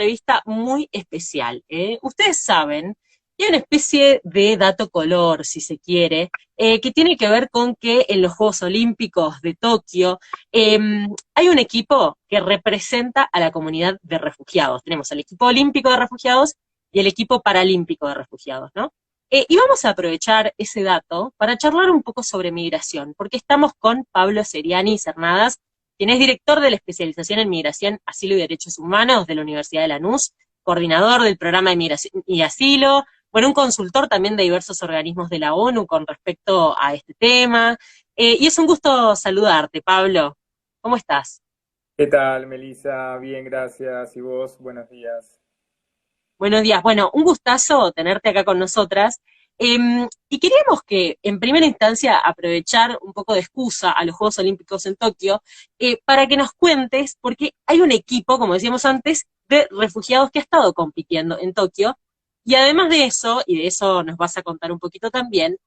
entrevista muy especial. Ustedes saben, hay una especie de dato color, si se quiere, que tiene que ver con que en los Juegos Olímpicos de Tokio eh, hay un equipo que representa a la comunidad de refugiados. Tenemos el equipo olímpico de refugiados y el equipo paralímpico de refugiados, ¿no? Y vamos a aprovechar ese dato para charlar un poco sobre migración, porque estamos con Pablo Seriani Cernadas, quien es director de la especialización en migración, asilo y derechos humanos de la Universidad de Lanús, coordinador del programa de migración y asilo, bueno, un consultor también de diversos organismos de la ONU con respecto a este tema. Y es un gusto saludarte, Pablo. ¿Cómo estás? ¿Qué tal, Melissa? Bien, gracias. ¿Y vos? Buenos días. Buenos días. Bueno, un gustazo tenerte acá con nosotras. Y queríamos que, en primera instancia, aprovechar un poco de excusa a los Juegos Olímpicos en Tokio, para que nos cuentes, porque hay un equipo, como decíamos antes, de refugiados que ha estado compitiendo en Tokio, y además de eso, y de eso nos vas a contar un poquito también,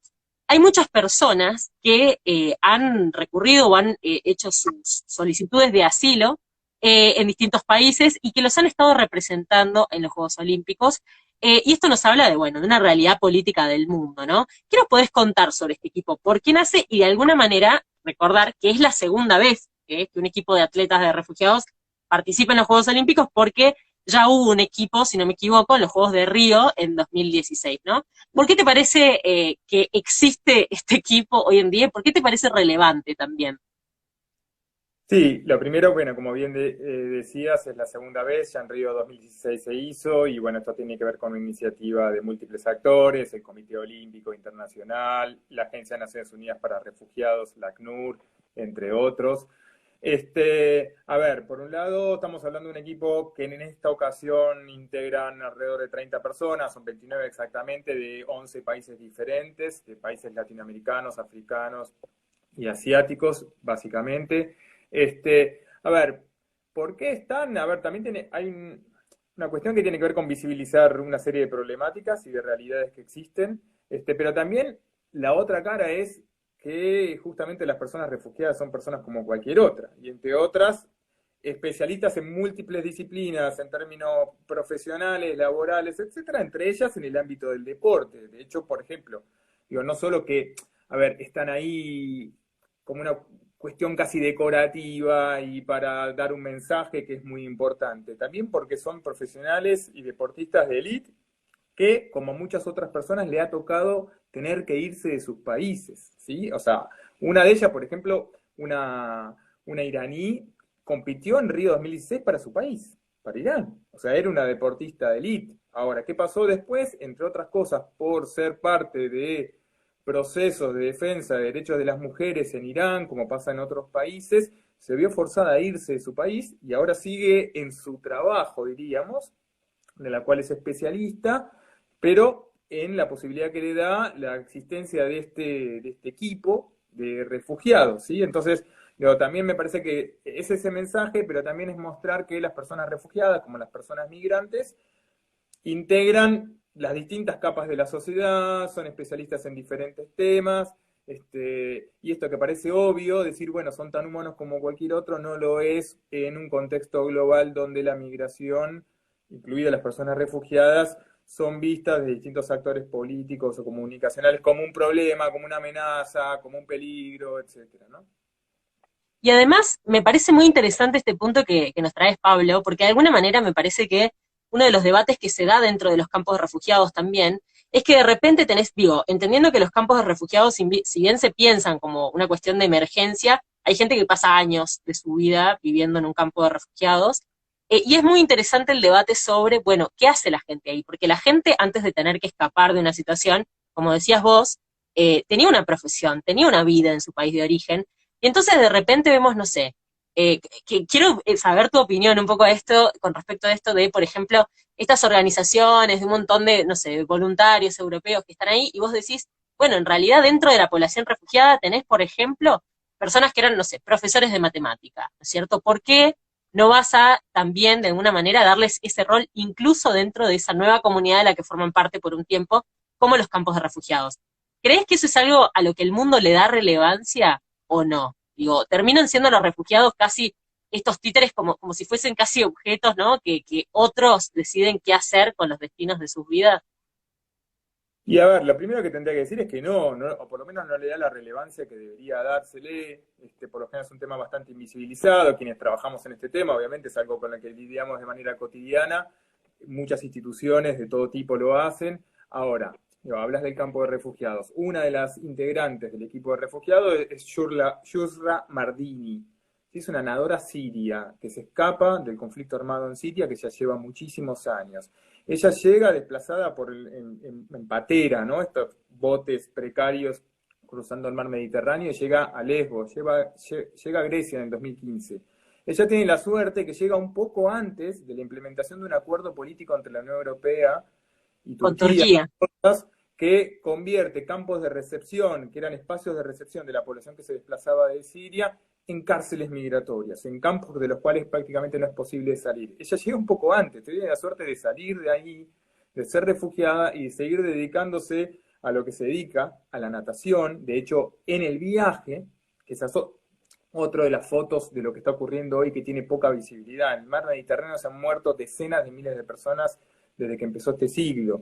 hay muchas personas que han recurrido o han hecho sus solicitudes de asilo en distintos países y que los han estado representando en los Juegos Olímpicos. Y esto nos habla de, bueno, de una realidad política del mundo, ¿no? ¿Qué nos podés contar sobre este equipo? ¿Por qué nace? Y de alguna manera recordar que es la segunda vez que un equipo de atletas de refugiados participa en los Juegos Olímpicos, porque ya hubo un equipo, si no me equivoco, en los Juegos de Río en 2016, ¿no? ¿Por qué te parece que existe este equipo hoy en día? ¿Por qué te parece relevante también? Sí, lo primero, bueno, como bien decías, es la segunda vez, ya en Río 2016 se hizo, y bueno, esto tiene que ver con una iniciativa de múltiples actores, el Comité Olímpico Internacional, la Agencia de Naciones Unidas para Refugiados, la ACNUR, entre otros. A ver, por un lado, estamos hablando de un equipo que en esta ocasión integran alrededor de 30 personas, son 29 exactamente, de 11 países diferentes, de países latinoamericanos, africanos y asiáticos, básicamente. A ver, ¿por qué están? A ver, también una cuestión que tiene que ver con visibilizar una serie de problemáticas y de realidades que existen, pero también la otra cara es que justamente las personas refugiadas son personas como cualquier otra, y entre otras, especialistas en múltiples disciplinas, en términos profesionales, laborales, etcétera, entre ellas en el ámbito del deporte. De hecho, por ejemplo, digo, no solo que, a ver, están ahí como una cuestión casi decorativa y para dar un mensaje que es muy importante, también porque son profesionales y deportistas de élite que, como muchas otras personas, le ha tocado tener que irse de sus países, ¿sí? O sea, una de ellas, por ejemplo, una iraní, compitió en Río 2016 para su país, para Irán. O sea, era una deportista de élite. Ahora, ¿qué pasó después? Entre otras cosas, por ser parte de procesos de defensa de derechos de las mujeres en Irán, como pasa en otros países, se vio forzada a irse de su país y ahora sigue en su trabajo, diríamos, de la cual es especialista, pero en la posibilidad que le da la existencia de este equipo de refugiados, ¿sí? Entonces, digo, también me parece que es ese mensaje, pero también es mostrar que las personas refugiadas, como las personas migrantes, integran las distintas capas de la sociedad, son especialistas en diferentes temas, y esto que parece obvio, decir, bueno, son tan humanos como cualquier otro, no lo es en un contexto global donde la migración, incluidas las personas refugiadas, son vistas de distintos actores políticos o comunicacionales como un problema, como una amenaza, como un peligro, etcétera, ¿no? Y además me parece muy interesante este punto que nos traes, Pablo, porque de alguna manera me parece que uno de los debates que se da dentro de los campos de refugiados también es que de repente tenés, digo, entendiendo que los campos de refugiados, si bien se piensan como una cuestión de emergencia, hay gente que pasa años de su vida viviendo en un campo de refugiados. Y es muy interesante el debate sobre, bueno, ¿qué hace la gente ahí? Porque la gente, antes de tener que escapar de una situación, como decías vos, tenía una profesión, tenía una vida en su país de origen, y entonces de repente vemos, no sé, que quiero saber tu opinión un poco a esto, con respecto a esto de, por ejemplo, estas organizaciones, de un montón de, no sé, voluntarios europeos que están ahí, y vos decís, bueno, en realidad dentro de la población refugiada tenés, por ejemplo, personas que eran, no sé, profesores de matemática, ¿no es cierto? ¿Por qué no vas a también, de alguna manera, darles ese rol incluso dentro de esa nueva comunidad de la que forman parte por un tiempo, como los campos de refugiados? ¿Crees que eso es algo a lo que el mundo le da relevancia o no? Digo, terminan siendo los refugiados casi estos títeres como si fuesen casi objetos, ¿no? Que otros deciden qué hacer con los destinos de sus vidas. Y a ver, lo primero que tendría que decir es que no, o por lo menos no le da la relevancia que debería dársele. Por lo general es un tema bastante invisibilizado. Quienes trabajamos en este tema, obviamente es algo con el que lidiamos de manera cotidiana. Muchas instituciones de todo tipo lo hacen. Ahora, hablas del campo de refugiados. Una de las integrantes del equipo de refugiados es Yusra Mardini. Es una nadadora siria que se escapa del conflicto armado en Siria que ya lleva muchísimos años. Ella llega desplazada en patera, ¿no? Estos botes precarios cruzando el mar Mediterráneo y llega a Lesbos, llega a Grecia en el 2015. Ella tiene la suerte que llega un poco antes de la implementación de un acuerdo político entre la Unión Europea y Con Turquía, Turquía. que convierte campos de recepción, que eran espacios de recepción de la población que se desplazaba de Siria, en cárceles migratorias, en campos de los cuales prácticamente no es posible salir. Ella llega un poco antes, tiene la suerte de salir de ahí, de ser refugiada y de seguir dedicándose a lo que se dedica, a la natación. De hecho, en el viaje, que es otra de las fotos de lo que está ocurriendo hoy que tiene poca visibilidad. En el mar Mediterráneo se han muerto decenas de miles de personas desde que empezó este siglo.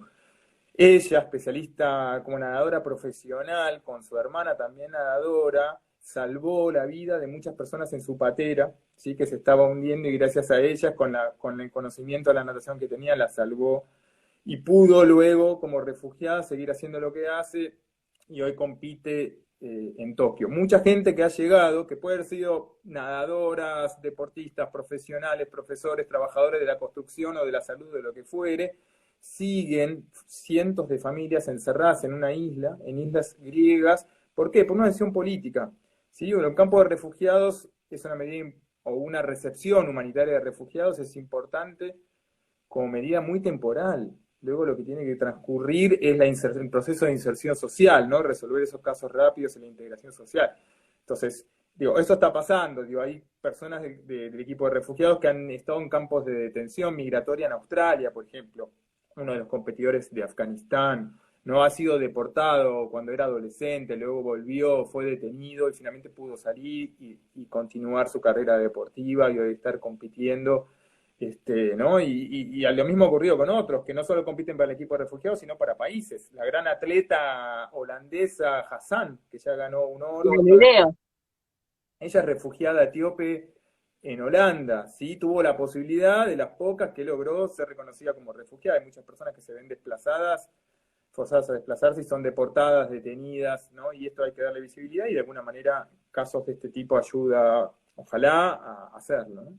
Ella, especialista como nadadora profesional, con su hermana también nadadora, salvó la vida de muchas personas en su patera, ¿sí? Que se estaba hundiendo y gracias a ellas, con el conocimiento de la natación que tenía, la salvó y pudo luego, como refugiada, seguir haciendo lo que hace y hoy compite en Tokio. Mucha gente que ha llegado, que puede haber sido nadadoras, deportistas, profesionales, profesores, trabajadores de la construcción o de la salud, de lo que fuere, siguen cientos de familias encerradas en una isla, en islas griegas. ¿Por qué? Por una decisión política. ¿Sí? Bueno, el campo de refugiados es una medida o una recepción humanitaria de refugiados es importante como medida muy temporal. Luego lo que tiene que transcurrir es el proceso de inserción social, ¿no? Resolver esos casos rápidos en la integración social. Entonces, eso está pasando. Hay personas del equipo de refugiados que han estado en campos de detención migratoria en Australia, por ejemplo. Uno de los competidores de Afganistán, no ha sido deportado cuando era adolescente, luego volvió, fue detenido y finalmente pudo salir y continuar su carrera deportiva y hoy estar compitiendo. ¿No? Y lo mismo ocurrido con otros, que no solo compiten para el equipo de refugiados, sino para países. La gran atleta holandesa Hassan, que ya ganó un oro, El video. ella es refugiada etíope en Holanda, ¿sí? Tuvo la posibilidad de las pocas que logró ser reconocida como refugiada. Hay muchas personas que se ven desplazadas, forzadas a desplazarse y son deportadas, detenidas, ¿no? Y esto hay que darle visibilidad y de alguna manera casos de este tipo ayuda, ojalá, a hacerlo, ¿no?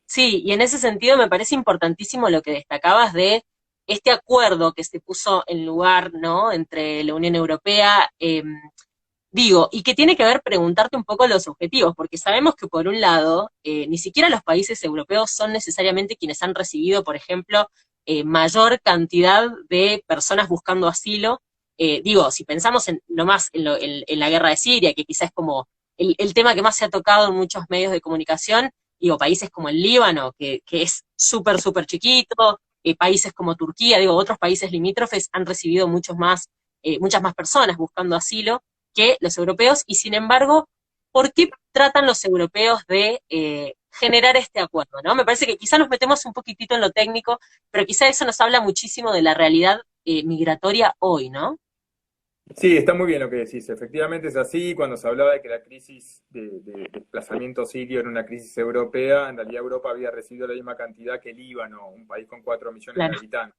Sí, y en ese sentido me parece importantísimo lo que destacabas de este acuerdo que se puso en lugar, ¿no?, entre la Unión Europea, digo, y que tiene que ver preguntarte un poco los objetivos, porque sabemos que por un lado, ni siquiera los países europeos son necesariamente quienes han recibido, por ejemplo, mayor cantidad de personas buscando asilo. Digo, si pensamos en nomás en la guerra de Siria, que quizás es como el tema que más se ha tocado en muchos medios de comunicación, digo, países como el Líbano, que es súper, súper chiquito, países como Turquía, digo, otros países limítrofes han recibido muchas más personas buscando asilo que los europeos, y sin embargo, ¿por qué tratan los europeos de generar este acuerdo? ¿No? Me parece que quizá nos metemos un poquitito en lo técnico, pero quizá eso nos habla muchísimo de la realidad migratoria hoy, ¿no? Sí, está muy bien lo que decís. Efectivamente es así. Cuando se hablaba de que la crisis de desplazamiento sirio era una crisis europea, en realidad Europa había recibido la misma cantidad que Líbano, un país con 4 millones de Claro. habitantes.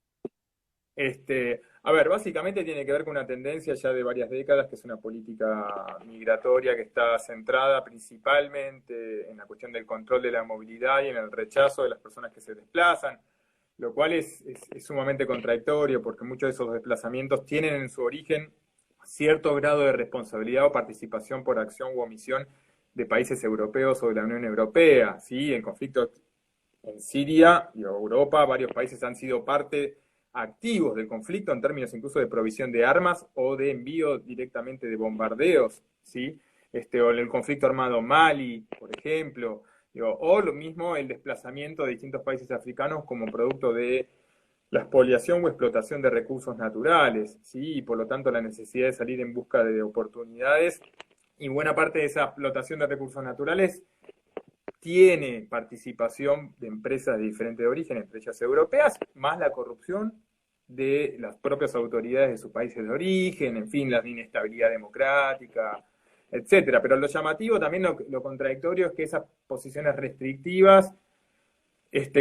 A ver, básicamente tiene que ver con una tendencia ya de varias décadas, que es una política migratoria que está centrada principalmente en la cuestión del control de la movilidad y en el rechazo de las personas que se desplazan, lo cual es sumamente contradictorio porque muchos de esos desplazamientos tienen en su origen cierto grado de responsabilidad o participación por acción u omisión de países europeos o de la Unión Europea. ¿Sí? En conflictos en Siria y Europa, varios países han sido parte activos del conflicto en términos incluso de provisión de armas o de envío directamente de bombardeos, ¿sí? O el conflicto armado Mali, por ejemplo, o lo mismo el desplazamiento de distintos países africanos como producto de la expoliación o explotación de recursos naturales, ¿sí? Y por lo tanto la necesidad de salir en busca de oportunidades, y buena parte de esa explotación de recursos naturales tiene participación de empresas de diferentes orígenes, entre ellas europeas, más la corrupción de las propias autoridades de sus países de origen, en fin, la inestabilidad democrática, etcétera. Pero lo llamativo también, lo contradictorio, es que esas posiciones restrictivas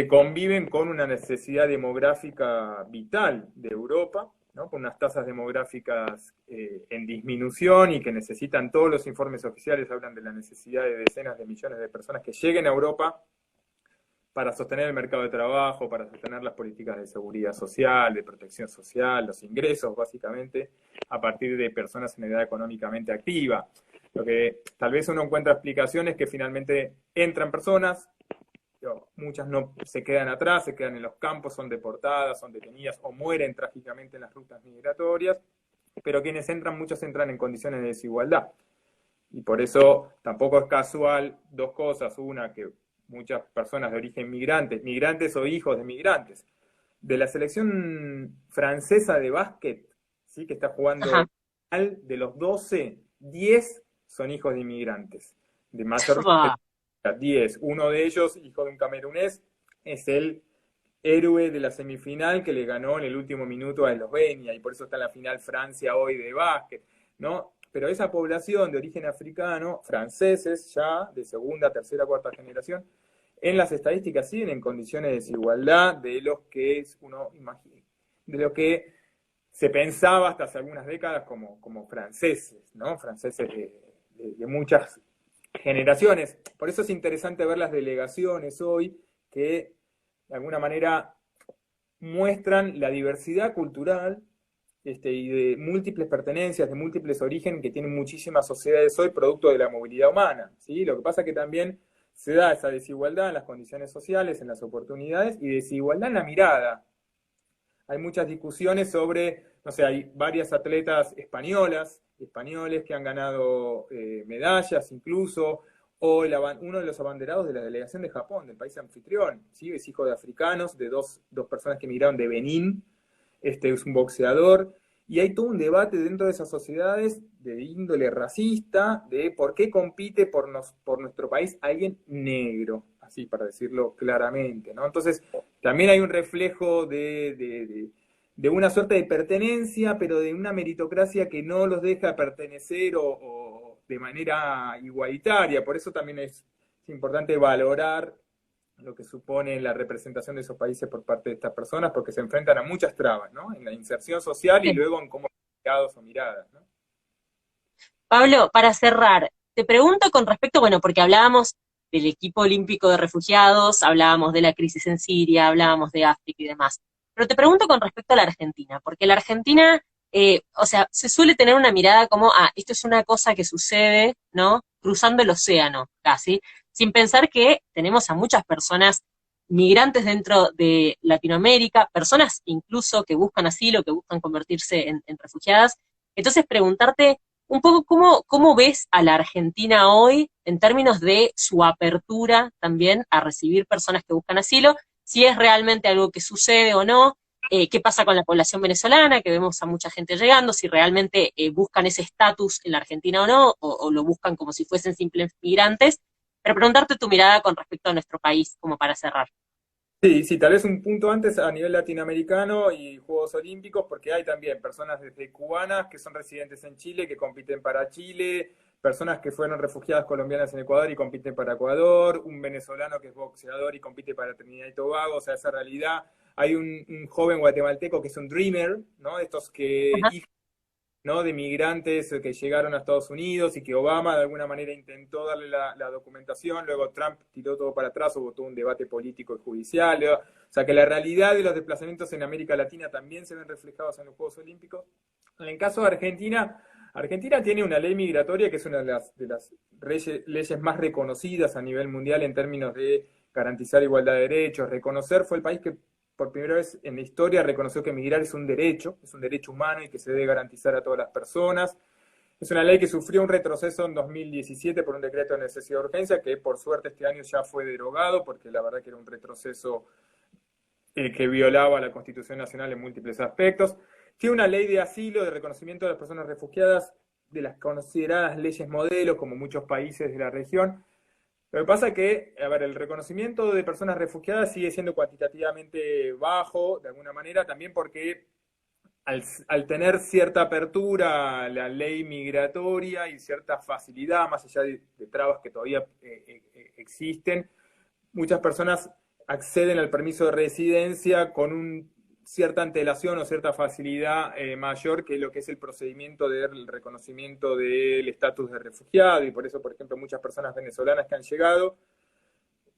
conviven con una necesidad demográfica vital de Europa, ¿no? Con unas tasas demográficas en disminución y que necesitan, todos los informes oficiales hablan de la necesidad de decenas de millones de personas que lleguen a Europa para sostener el mercado de trabajo, para sostener las políticas de seguridad social, de protección social, los ingresos básicamente, a partir de personas en edad económicamente activa. Lo que tal vez uno encuentra explicaciones que finalmente entran personas, muchas no se quedan atrás, se quedan en los campos, son deportadas, son detenidas o mueren trágicamente en las rutas migratorias, pero quienes entran, muchos entran en condiciones de desigualdad. Y por eso tampoco es casual dos cosas. Una, que muchas personas de origen migrantes o hijos de migrantes, de la selección francesa de básquet, ¿sí? Que está jugando Ajá. de los 12, 10 son hijos de inmigrantes, de mayor 10. Uno de ellos, hijo de un camerunés, es el héroe de la semifinal que le ganó en el último minuto a Eslovenia, y por eso está en la final Francia hoy de básquet, ¿no? Pero esa población de origen africano, franceses ya, de segunda, tercera, cuarta generación, en las estadísticas siguen en condiciones de desigualdad de los que uno imagina, de lo que se pensaba hasta hace algunas décadas como franceses, ¿no? Franceses de muchas generaciones. Por eso es interesante ver las delegaciones hoy que de alguna manera muestran la diversidad cultural y de múltiples pertenencias, de múltiples orígenes que tienen muchísimas sociedades hoy, producto de la movilidad humana, ¿sí? Lo que pasa es que también se da esa desigualdad en las condiciones sociales, en las oportunidades, y desigualdad en la mirada. Hay muchas discusiones sobre, no sé, hay varias atletas españoles que han ganado medallas incluso, o uno de los abanderados de la delegación de Japón, del país anfitrión, ¿sí? Es hijo de africanos, de dos personas que emigraron de Benín, es un boxeador, y hay todo un debate dentro de esas sociedades de índole racista, de por qué compite por nuestro país alguien negro, así para decirlo claramente, ¿no? Entonces, también hay un reflejo de una suerte de pertenencia, pero de una meritocracia que no los deja pertenecer o de manera igualitaria. Por eso también es importante valorar lo que supone la representación de esos países por parte de estas personas, porque se enfrentan a muchas trabas, ¿no? En la inserción social y Bien. luego en cómo mirados o miradas, ¿no? Pablo, para cerrar, te pregunto con respecto, bueno, porque hablábamos del equipo olímpico de refugiados, hablábamos de la crisis en Siria, hablábamos de África y demás, pero te pregunto con respecto a la Argentina, porque la Argentina, o sea, se suele tener una mirada como, esto es una cosa que sucede, ¿no? Cruzando el océano, casi, sin pensar que tenemos a muchas personas migrantes dentro de Latinoamérica, personas incluso que buscan asilo, que buscan convertirse en refugiadas. Entonces, preguntarte un poco cómo ves a la Argentina hoy en términos de su apertura también a recibir personas que buscan asilo, si es realmente algo que sucede o no, qué pasa con la población venezolana, que vemos a mucha gente llegando, si realmente buscan ese estatus en la Argentina o no, o lo buscan como si fuesen simples migrantes, pero preguntarte tu mirada con respecto a nuestro país, como para cerrar. Sí, sí, tal vez un punto antes a nivel latinoamericano y Juegos Olímpicos, porque hay también personas desde cubanas que son residentes en Chile, que compiten para Chile, personas que fueron refugiadas colombianas en Ecuador y compiten para Ecuador, un venezolano que es boxeador y compite para Trinidad y Tobago, o sea, esa realidad. Hay un joven guatemalteco que es un dreamer, ¿no? Estos que Ajá. ¿no? De migrantes que llegaron a Estados Unidos y que Obama de alguna manera intentó darle la documentación, luego Trump tiró todo para atrás, hubo todo un debate político y judicial, o sea que la realidad de los desplazamientos en América Latina también se ven reflejados en los Juegos Olímpicos. En el caso de Argentina, Argentina tiene una ley migratoria que es una de las leyes más reconocidas a nivel mundial en términos de garantizar igualdad de derechos, reconocer, fue el país que por primera vez en la historia reconoció que emigrar es un derecho humano y que se debe garantizar a todas las personas. Es una ley que sufrió un retroceso en 2017 por un decreto de necesidad de urgencia, que por suerte este año ya fue derogado, porque la verdad que era un retroceso que violaba la Constitución Nacional en múltiples aspectos. Tiene una ley de asilo, de reconocimiento de las personas refugiadas, de las consideradas leyes modelos, como muchos países de la región, Lo que pasa es que, a ver, el reconocimiento de personas refugiadas sigue siendo cuantitativamente bajo, de alguna manera, también porque al tener cierta apertura a la ley migratoria y cierta facilidad, más allá de trabas que todavía existen, muchas personas acceden al permiso de residencia con cierta antelación o cierta facilidad mayor que lo que es el procedimiento del reconocimiento del estatus de refugiado, y por eso, por ejemplo, muchas personas venezolanas que han llegado,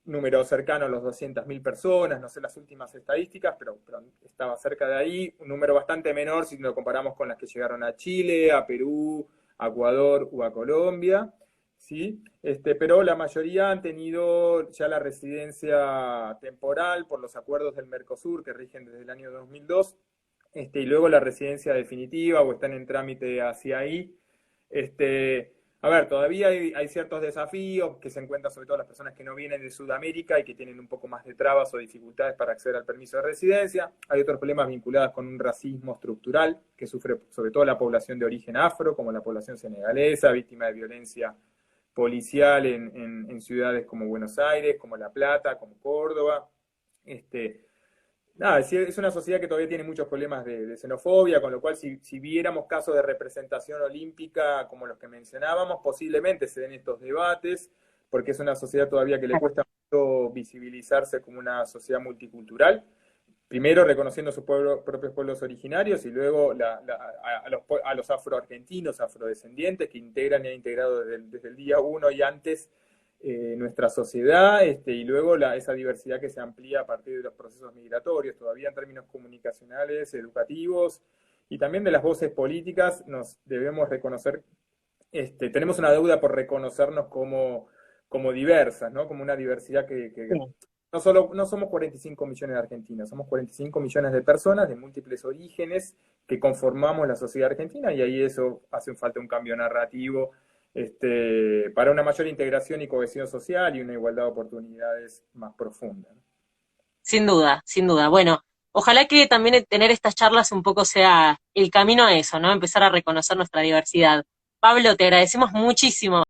número cercano a los 200.000 personas, no sé las últimas estadísticas, pero estaba cerca de ahí, un número bastante menor si lo comparamos con las que llegaron a Chile, a Perú, a Ecuador o a Colombia, ¿sí? Pero la mayoría han tenido ya la residencia temporal por los acuerdos del Mercosur que rigen desde el año 2002, y luego la residencia definitiva o están en trámite hacia ahí. A ver, todavía hay ciertos desafíos que se encuentran sobre todo las personas que no vienen de Sudamérica y que tienen un poco más de trabas o dificultades para acceder al permiso de residencia. Hay otros problemas vinculados con un racismo estructural que sufre sobre todo la población de origen afro, como la población senegalesa, víctima de violencia policial en ciudades como Buenos Aires, como La Plata, como Córdoba. Nada, es una sociedad que todavía tiene muchos problemas de xenofobia, con lo cual si viéramos casos de representación olímpica como los que mencionábamos, posiblemente se den estos debates, porque es una sociedad todavía que le cuesta mucho visibilizarse como una sociedad multicultural. Primero reconociendo sus propios pueblos originarios y luego a los afroargentinos, afrodescendientes que integran y han integrado desde el día uno y antes nuestra sociedad, y luego esa diversidad que se amplía a partir de los procesos migratorios, todavía en términos comunicacionales, educativos y también de las voces políticas, nos debemos reconocer, tenemos una deuda por reconocernos como diversas, ¿no? Como una diversidad que Sí. no somos 45 millones de argentinos, somos 45 millones de personas de múltiples orígenes que conformamos la sociedad argentina y ahí eso hace falta un cambio narrativo para una mayor integración y cohesión social y una igualdad de oportunidades más profunda. Sin duda, sin duda. Bueno, ojalá que también tener estas charlas un poco sea el camino a eso, ¿no? Empezar a reconocer nuestra diversidad. Pablo, te agradecemos muchísimo.